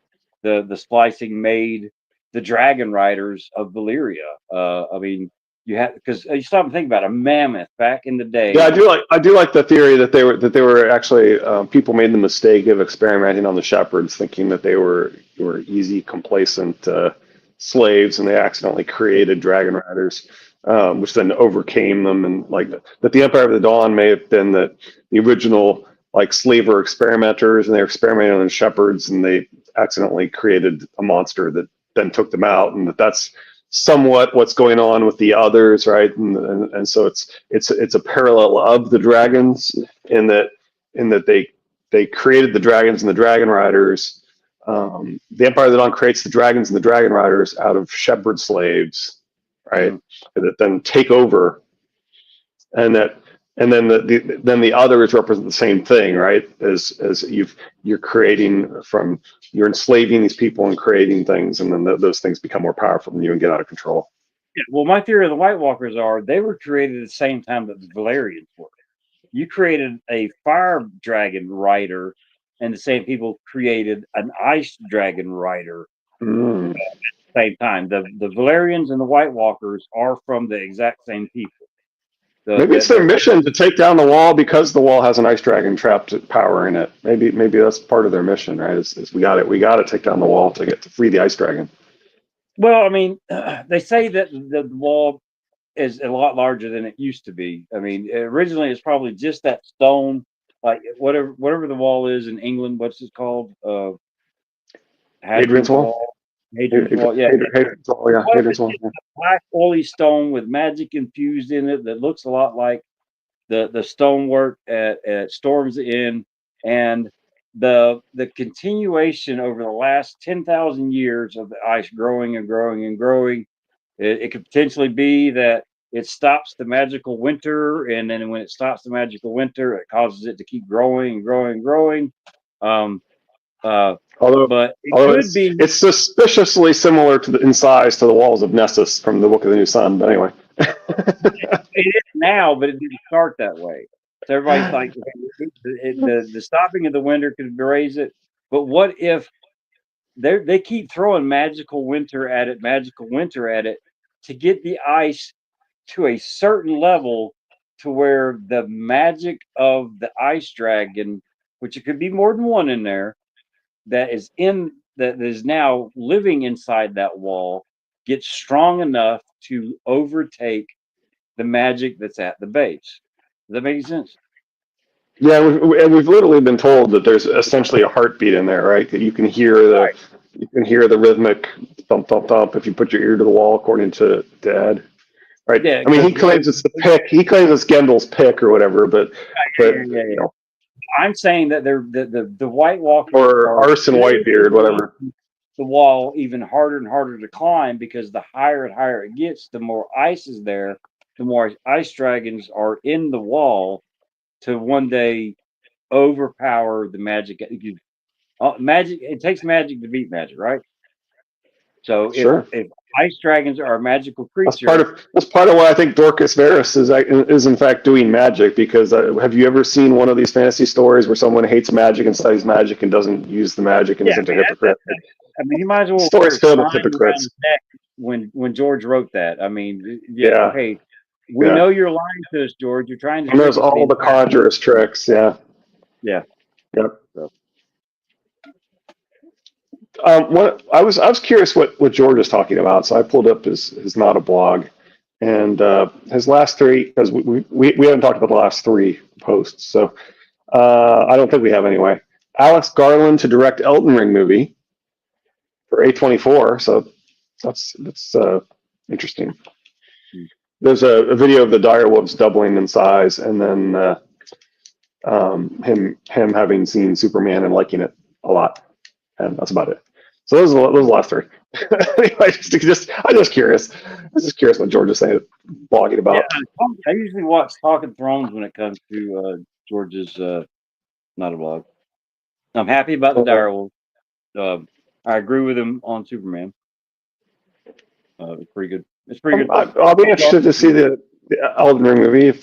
the splicing made the dragon riders of Valyria. I mean, you have, because you stop and think about it, a mammoth back in the Yeah, day. I do like the theory that they were actually people made the mistake of experimenting on the shepherds, thinking that they were easy, complacent slaves, and they accidentally created dragon riders, which then overcame them. And like that, the Empire of the Dawn may have been that the original like slaver experimenters, and they were experimenting on the shepherds, and they accidentally created a monster that then took them out, and that's somewhat what's going on with the others, right? And so it's a parallel of the dragons in that they created the dragons and the dragon riders. The Empire of the Dawn creates the dragons and the dragon riders out of shepherd slaves, right? That then take over, and that and then then the others represent the same thing, right? As you're creating from you're enslaving these people and creating things, and then those things become more powerful than you and get out of control. Yeah, well, my theory of the White Walkers are they were created at the same time that the Valerians were. You created a fire dragon rider, and the same people created an ice dragon rider Mm. at the same time. The Valerians and the White Walkers are from the exact same people. Maybe it's their mission to take down the wall because the wall has an ice dragon trapped power in it. Maybe that's part of their mission, right? Is we got to take down the wall to free the ice dragon. Well, I mean, they say that the wall is a lot larger than it used to be. I mean, originally it's probably just that stone, like whatever the wall is in England. What's it called? Hadrian's Hadrian's Wall. Wall. Hadrian's Wall. Yeah. Hadrian's Wall. Yeah, Hadrian's Wall. Yeah. Black oily stone with magic infused in it that looks a lot like the stonework at Storm's Inn, and the continuation over the last 10,000 years of the ice growing and growing and growing. It could potentially be that it stops the magical winter, and then when it stops the magical winter, it causes it to keep growing and growing and growing. Um, Although but it although could be. it's suspiciously similar in size to the walls of Nessus from the Book of the New Sun. But anyway, It is now, but it didn't start that way. So everybody's like, the stopping of the winter could raise it. But what if they keep throwing magical winter at it to get the ice to a certain level to where the magic of the ice dragon, which it could be more than one in there, that is now living inside that wall, gets strong enough to overtake the magic that's at the base. Does that make sense? yeah, we've literally been told that there's essentially a heartbeat in there, right? That you can hear the rhythmic thump thump thump if you put your ear to the wall, according to Ed. Right. Yeah, I mean, he claims it's the pick. He claims it's Gendel's pick or whatever, but you know, I'm saying that the White Walkers or are Arson Whitebeard, whatever. the wall even harder and harder to climb, because the higher and higher it gets, the more ice is there, the more ice dragons are in the wall to one day overpower the magic. Magic, it takes magic to beat magic, right? So Sure. if ice dragons are a magical That's creature, part of why I think Dorcas Varys is in fact doing magic, because have you ever seen one of these fantasy stories where someone hates magic and studies magic and doesn't use the magic and isn't a hypocrite? I mean, he might as well Stories wear a filled with sign around hypocrites. his neck when George wrote that. I mean, Yeah. okay, we know you're lying to us, George. You're trying to And trick there's us. all the conjurer's tricks. Yeah. Yeah. Yep. So. What I was curious what George is talking about, so I pulled up his not a blog, and his last three, because we haven't talked about the last three posts, so I don't think we have anyway. Alex Garland to direct Elden Ring movie for A24, so that's interesting. There's a video of the direwolves doubling in size, and then him having seen Superman and liking it a lot, and that's about it. So those are the last three. Anyway, I'm just curious. I was just curious what George is saying, blogging Yeah, about. I usually watch Talking Thrones when it comes to George's not a blog. I'm happy about the Uh, direwolf. I agree with him on Superman. It's pretty good. It's pretty good. I'll be interested to see the Elden Ring movie. If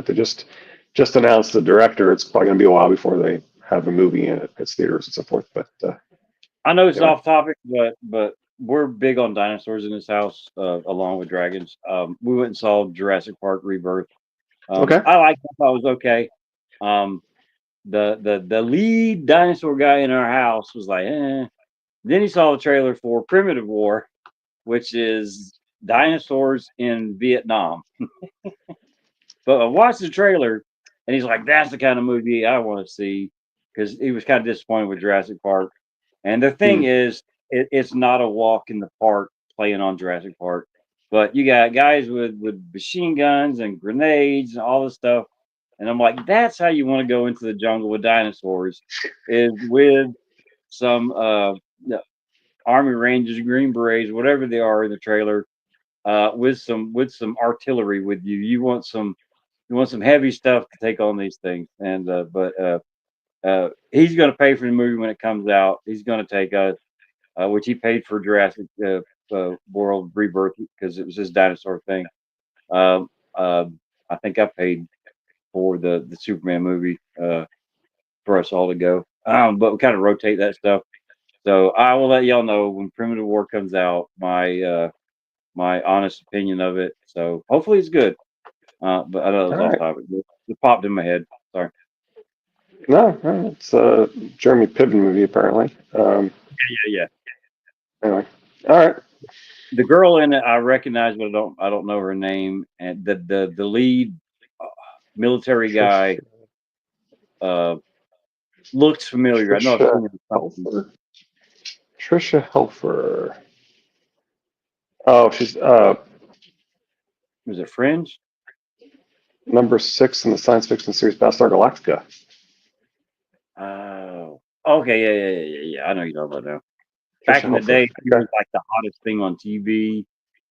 they just announced the director, it's probably going to be a while before they have a movie in its theaters and so forth. But I know it's anyway, off topic, but we're big on dinosaurs in this house, along with dragons. We went and saw Jurassic Park Rebirth. okay. I liked it. I thought it was okay. Um, the lead dinosaur guy in our house was like, eh. Then he saw the trailer for Primitive War, which is dinosaurs in Vietnam. But I watched the trailer, and he's like, "That's the kind of movie I want to see," because he was kind of disappointed with Jurassic Park. And the Hmm. thing is, it's not a walk in the park playing on Jurassic Park, but you got guys with machine guns and grenades and all this stuff. And I'm like, that's how you want to go into the jungle with dinosaurs, is with some the Army Rangers, Green Berets, whatever they are in the trailer, with some artillery with you. You want some heavy stuff to take on these things, and he's going to pay for the movie when it comes out. He's going to take us, which he paid for Jurassic World Rebirth because it was his dinosaur thing. Um, I think I paid for the Superman movie for us all to go. But we kind of rotate that stuff. So I will let y'all know when Primitive War comes out. My honest opinion of it. So hopefully it's good. But I know it All was off right. topic. It popped in my head. Sorry. No, it's a Jeremy Piven movie apparently. Yeah, yeah. Anyway, all right. The girl in it I recognize, but I don't know her name. And the lead uh, military guy Trisha, uh, looks familiar. I know I've Trisha seen him in something. Helfer. Trisha Helfer. Oh, she's Was it Fringe? number 6 in the science fiction series Battlestar Galactica. Oh, okay, yeah. I know you're talking about now. Back Trisha in the Helfer. day, he Okay. was like the hottest thing on TV.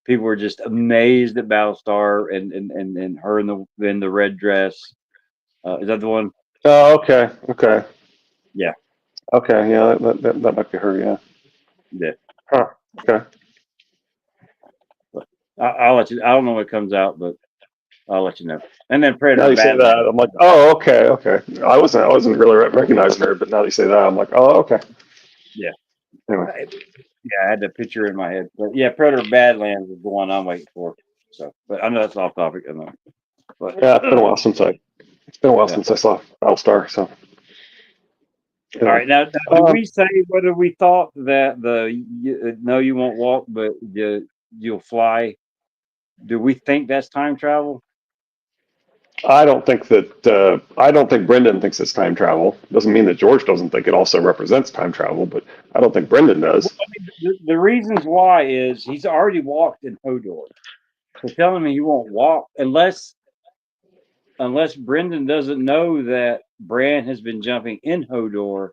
People were just amazed at Battlestar and her in the red dress. Is that the one? Oh, okay. Okay. Yeah, Okay. Yeah, that might be her. Yeah. yeah. Huh. Okay. But I'll let you. I don't know when it comes out, but I'll let you know. And then Now Predator you say that, Badlands. I'm like, oh, okay, okay. I wasn't really recognizing her, but now you say that, I'm like, oh, okay. Yeah, Anyway, yeah. I had the picture in my head, but yeah, Predator Badlands is the one I'm waiting for. So, but I know that's off topic. I know, but yeah, it's been a while yeah. since I saw Battlestar. So All anyway, right, now do um, we say whether we thought that no, you won't walk, but you'll fly? Do we think that's time travel? I don't think Brendan thinks it's time travel. Doesn't mean that George doesn't think it also represents time travel, but I don't think Brendan Well, does. I mean, the reasons why is he's already walked in Hodor. So telling me he won't walk unless Brendan doesn't know that Bran has been jumping in Hodor,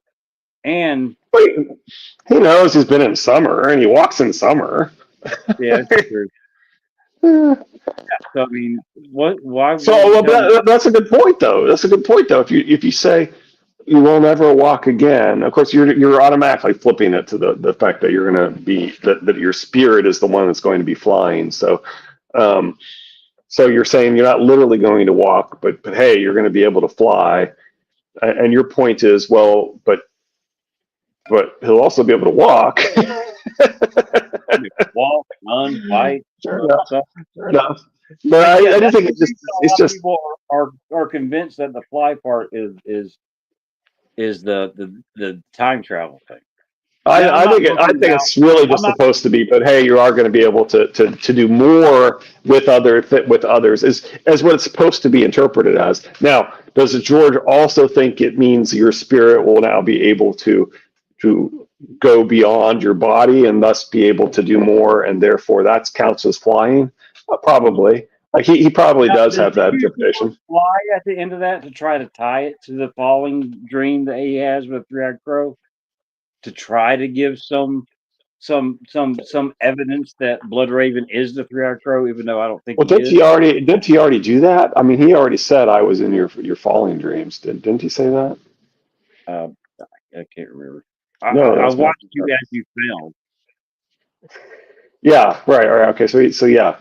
and Wait, he knows he's been in summer and he walks in summer. yeah, this is true. So I mean, what? Why So, won't he well, tell me? that's a good point, though. That's a good point, though. If you say you will never walk again, of course, you're automatically flipping it to the fact that you're going to be that your spirit is the one that's going to be flying. Um, so you're saying you're not literally going to walk, but hey, you're going to be able to fly. And your point is, well, but he'll also be able to walk. Walk, run, fight, Fair all that enough. stuff. Fair enough. But Like, yeah, I do that's think the reason a it's lot of just people are convinced that the fly part is the time travel thing. Now, I'm not I talking think about. it's really I'm just not. supposed to be, but hey, you are going to be able to do more with others is what it's supposed to be interpreted as. Now, does George also think it means your spirit will now be able to go beyond your body and thus be able to do more, and therefore that counts as flying? Probably. Like he probably Now, does does have he that use the word interpretation. fly at the end of that to try to tie it to the falling dream that he has with Three-Eyed Crow? To try to give some. some evidence that Bloodraven is the three-eyed crow, even though I don't think Well, he is. didn't he already do that? I mean, he already said I was in your falling dreams. Didn't he say that? Uh, I can't remember. No, I that's watched Matthew. you as you fell. Yeah, right. Okay, so yeah,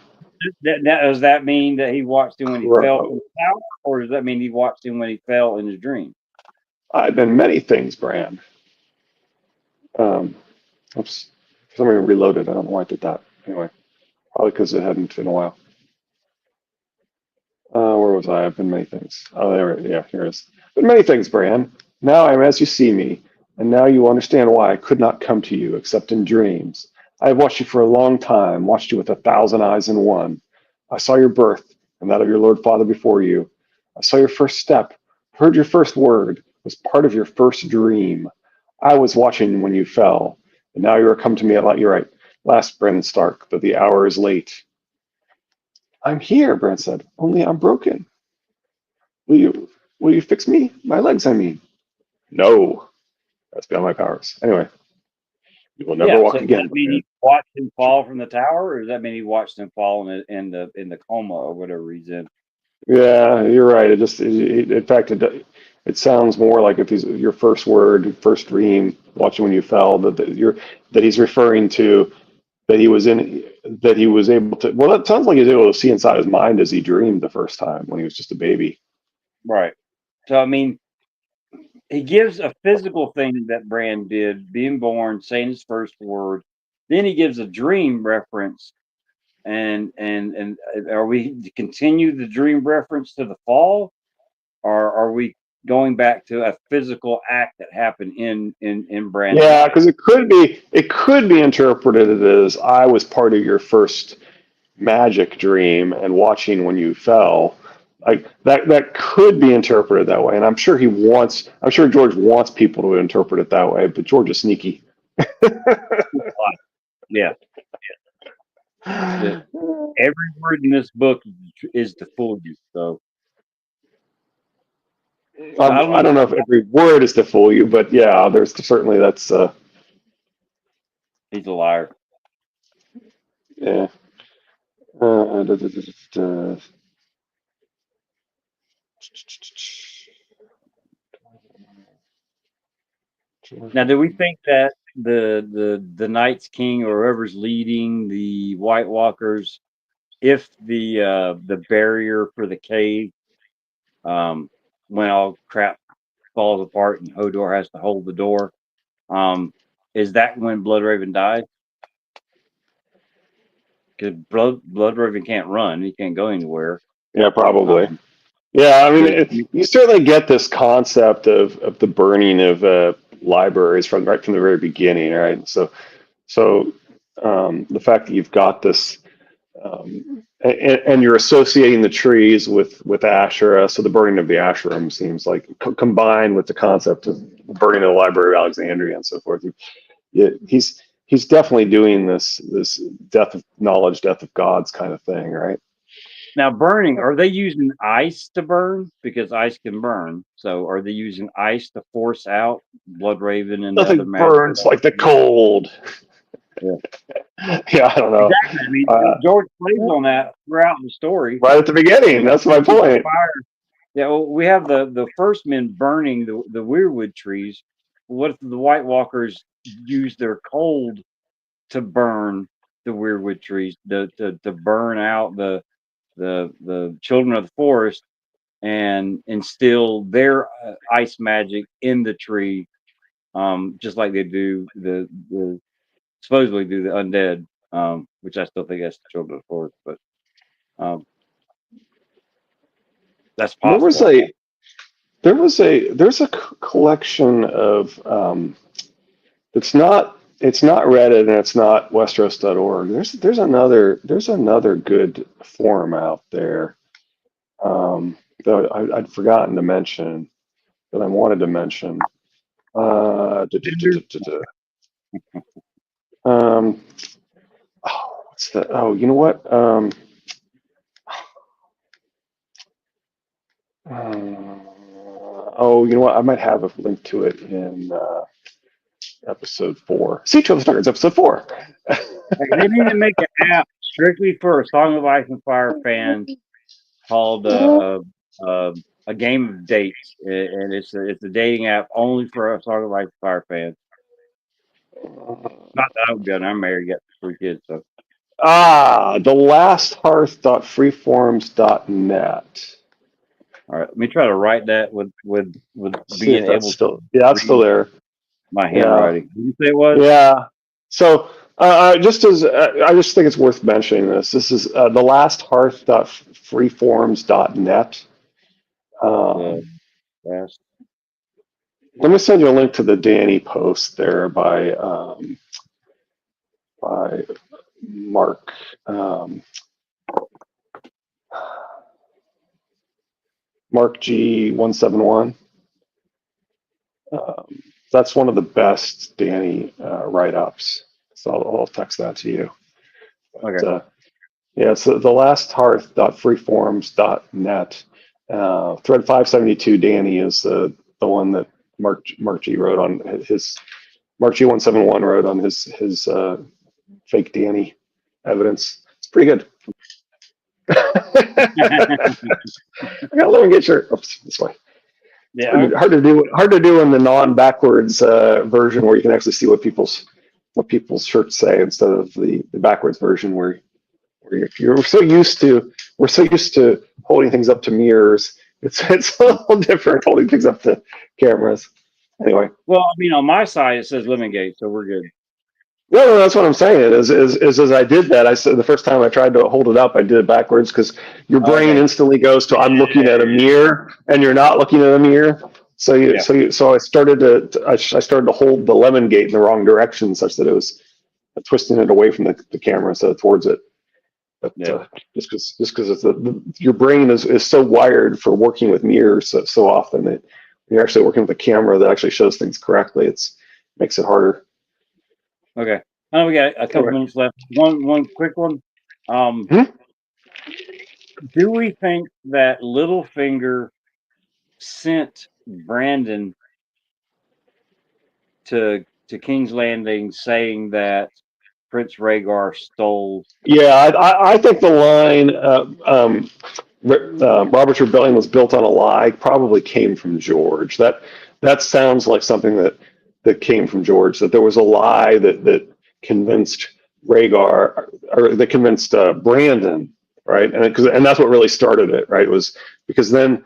Does that mean that he watched him when he fell from crow. the tower, or does that mean he watched him when he fell in his dream? I've been many things, Bran. Um, oops, for some reason reloaded. I don't know why I did that. Anyway, probably because it hadn't been a while. Where was I? I've been many things. Oh, there. Yeah, here it is. Been many things, Bran. Now I am as you see me, and now you understand why I could not come to you except in dreams. I have watched you for a long time, watched you with 1,000 eyes in one. I saw your birth and that of your Lord Father before you. I saw your first step, heard your first word, was part of your first dream. I was watching when you fell, and now you are come to me at you're right. Last, Bran Stark, but the hour is late. I'm here, Bran said, only I'm broken. Will you fix me? My legs, I mean. No, that's beyond my powers. Anyway, you will never Yeah. So walk does that again, mean Bran. he watched him fall from the tower, or does that mean he watched him fall in the coma or whatever he's in? Yeah, you're right. In fact, it sounds more like if he's your first word, first dream, watching when you fell, that he's referring to that he was able to. Well, it sounds like he was able to see inside his mind as he dreamed the first time when he was just a baby. Right. So I mean, he gives a physical thing that Bran did, being born, saying his first word. Then he gives a dream reference, and are we to continue the dream reference to the fall, or are we going back to a physical act that happened in Bran's Yeah, life? because it could be interpreted as I was part of your first magic dream and watching when you fell. Like that could be interpreted that way, and I'm sure George wants people to interpret it that way, but George is sneaky. Yeah, the, every word in this book is to fool you. So I don't I know. don't know if every word is to fool you, but yeah, there's certainly that's He's a liar. yeah. Da, da, da, da. Now, do we think that the Night's King or whoever's leading the White Walkers, if the barrier for the cave, um, when all crap falls apart and Hodor has to hold the door, um, is that when Bloodraven dies? Because Bloodraven can't run; he can't go anywhere. Yeah, probably. Um, Yeah, I mean, does you certainly get this concept of the burning of libraries from right from the very beginning, right? So the fact that you've got this, and you're associating the trees with Asherah, so the burning of the Asherim seems like combined with the concept of burning of the Library of Alexandria and so forth. He's definitely doing this death of knowledge, death of gods kind of thing, right? Now, burning, are they using ice to burn? Because ice can burn. So are they using ice to force out Bloodraven and the other Nothing magic? burns like the cold. Yeah. Yeah, I don't know. Exactly. I mean, Uh, George plays on that throughout the story. right at the beginning, that's my point. Fire. Yeah, well, we have the first men burning the weirwood trees. What if the White Walkers use their cold to burn the weirwood trees, to burn out the children of the forest and instill their ice magic in the tree, just like they do the supposedly do the undead, which I still think that's the children of the forest, but um, that's There was possible. a there's a collection of it's not Reddit and it's not Westeros.org. There's another good forum out there that I'd forgotten to mention that I wanted to mention. Duh, duh, duh, duh, duh, duh. What's that? Oh, you know what? Uh, oh, you know what? I might have a link to it in. Episode 4. Siege of the Dragons, episode 4. Like, they need to make an app strictly for Song of Ice and Fire fans called a game of dates, and it's a dating app only for Song of Ice and Fire fans. Not that I'm good. I'm married, got 3 kids, so. TheLastHearth.freeforums.net. All right, let me try to write that with See being if that's able still, to that's still read there. my Yeah. handwriting. Did you say it was? Yeah. So just as I just think it's worth mentioning this. This is TheLastHearth.freeforums.net. Last. Let me send you a link to the Danny post there by Mark. Mark G171. That's one of the best Danny write-ups. So I'll text that to you. But, Okay. yeah, it's thelast.hearth.freeforums.net. Thread 572 Danny is the one that Mark G wrote on his Mark G171 wrote on his fake Danny evidence. It's pretty good. I gotta let me get your oops this way. Yeah. Hard to do in the non-backwards version where you can actually see what people's shirts say instead of the backwards version where we're so used to holding things up to mirrors. It's a little different holding things up to cameras. Anyway. Well, I mean, on my side it says Lemongate, so we're good. No, that's what I'm saying. Is as I did that, I said the first time I tried to hold it up, I did it backwards because your brain instantly goes to I'm looking at a mirror, and you're not looking at a mirror. So I started to hold the lemon gate in the wrong direction, such that it was twisting it away from the camera instead of towards it. But just because your brain is so wired for working with mirrors so often that when you're actually working with a camera that actually shows things correctly, makes it harder. Okay. I know we got a couple minutes left. One quick one. Do we think that Littlefinger sent Brandon to King's Landing saying that Prince Rhaegar stole? Yeah, I think the line Robert's Rebellion was built on a lie probably came from George. That sounds like something that came from George. That there was a lie that convinced Rhaegar or that convinced Brandon, right? And that's what really started it, right? It was because then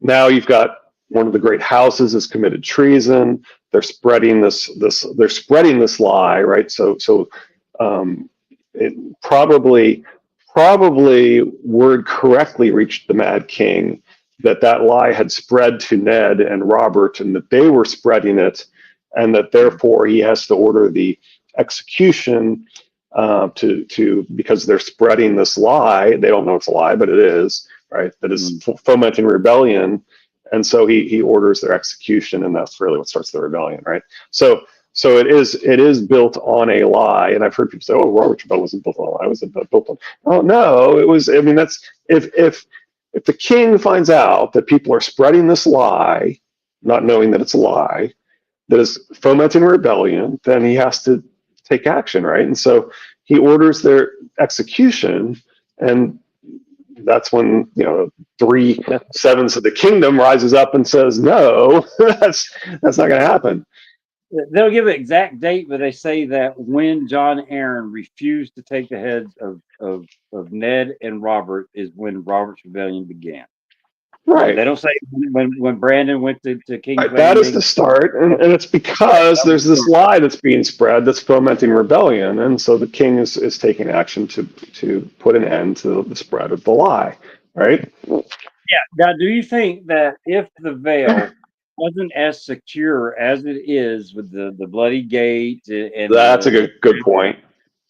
now you've got one of the great houses has committed treason. They're spreading this lie, right? So it probably word correctly reached the Mad King that lie had spread to Ned and Robert and that they were spreading it, and that therefore he has to order the execution because they're spreading this lie. They don't know it's a lie, but it is, right? That is fomenting rebellion. And so he orders their execution, and that's really what starts the rebellion, right? So it is built on a lie, and I've heard people say, "Oh, Robert's Rebellion wasn't built on a lie; it was built on." Oh no, it was. I mean, that's if the king finds out that people are spreading this lie, not knowing that it's a lie, that is fomenting rebellion, then he has to take action, right? And so he orders their execution, and that's when 3/7 of the kingdom rises up and says, "No, that's not going to happen." They'll give an exact date, but they say that when Jon Arryn refused to take the heads of Ned and Robert is when Robert's Rebellion began. Right. They don't say when Brandon went to King's Landing. That is the start, and it's because there's this lie that's being spread that's fomenting rebellion, and so the king is taking action to put an end to the spread of the lie, right? Yeah. Now, do you think that if the Vale wasn't as secure as it is with the bloody gate, and that's a good point.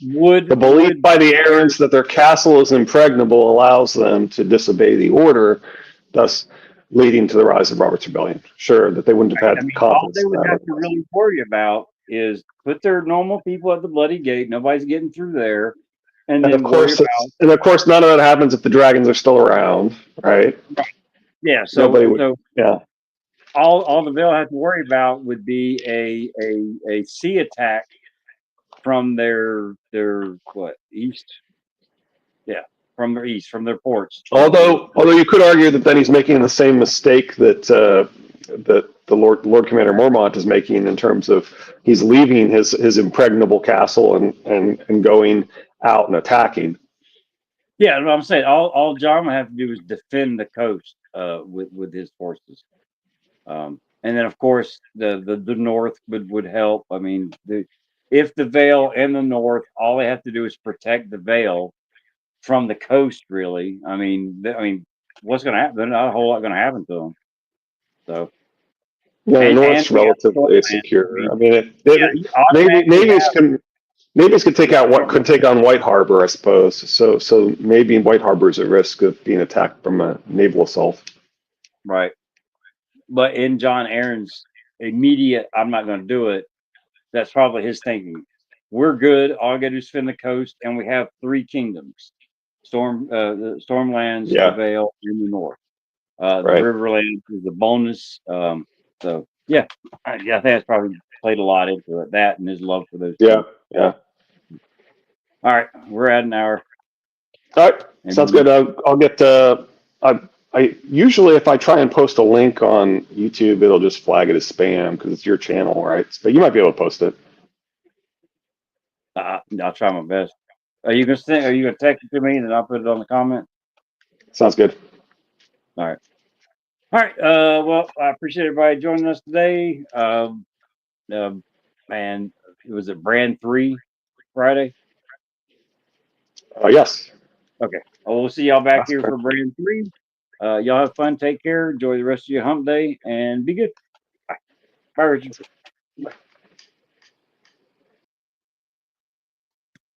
The belief by the Arryns that their castle is impregnable allows them to disobey the order, thus leading to the rise of Robert's Rebellion. Sure, that they wouldn't have had confidence. All they would have to really worry about is put their normal people at the bloody gate. Nobody's getting through there. And of course, none of that happens if the dragons are still around, right? Yeah. Nobody would. Yeah. all the Veil have to worry about would be a sea attack from their what east? Yeah, from their east, from their ports. Although you could argue that then he's making the same mistake that that the Lord Commander Mormont is making in terms of he's leaving his impregnable castle and going out and attacking. Yeah, what I'm saying, all John would have to do is defend the coast with his forces, and then of course the north would help. I mean, if the Veil and the north, all they have to do is protect the Veil from the coast. Really, I mean, what's going to happen? There's not a whole lot going to happen to them. So, Yeah, the and North's we got relatively Stormland. secure. I mean, Yeah, you automatically navies could take have out what could take on White Harbor, I suppose. So maybe White Harbor is at risk of being attacked from a naval assault. right. But in John Aaron's immediate, I'm not going to do it. That's probably his thinking. We're good. All I got to do is defend the coast, and we have 3 kingdoms: the Stormlands, the Yeah, Vale, and the North. The right. Riverlands is a bonus. So yeah, I think that's probably played a lot into it. That and his love for those Yeah, two. yeah. All right, we're at an hour. All right, sounds good. I'll get. I usually if I try and post a link on YouTube, it'll just flag it as spam because it's your channel, right? But you might be able to post it. I'll try my best. Are you gonna text it to me and then I'll put it on the comment? Sounds good. All right. All right. Well, I appreciate everybody joining us today. And was it Brand 3 Friday? Yes. Okay. Well, we'll see y'all back That's here for correct. Brand 3. Y'all have fun. Take care. Enjoy the rest of your hump day and be good. Bye. Bye, Richard.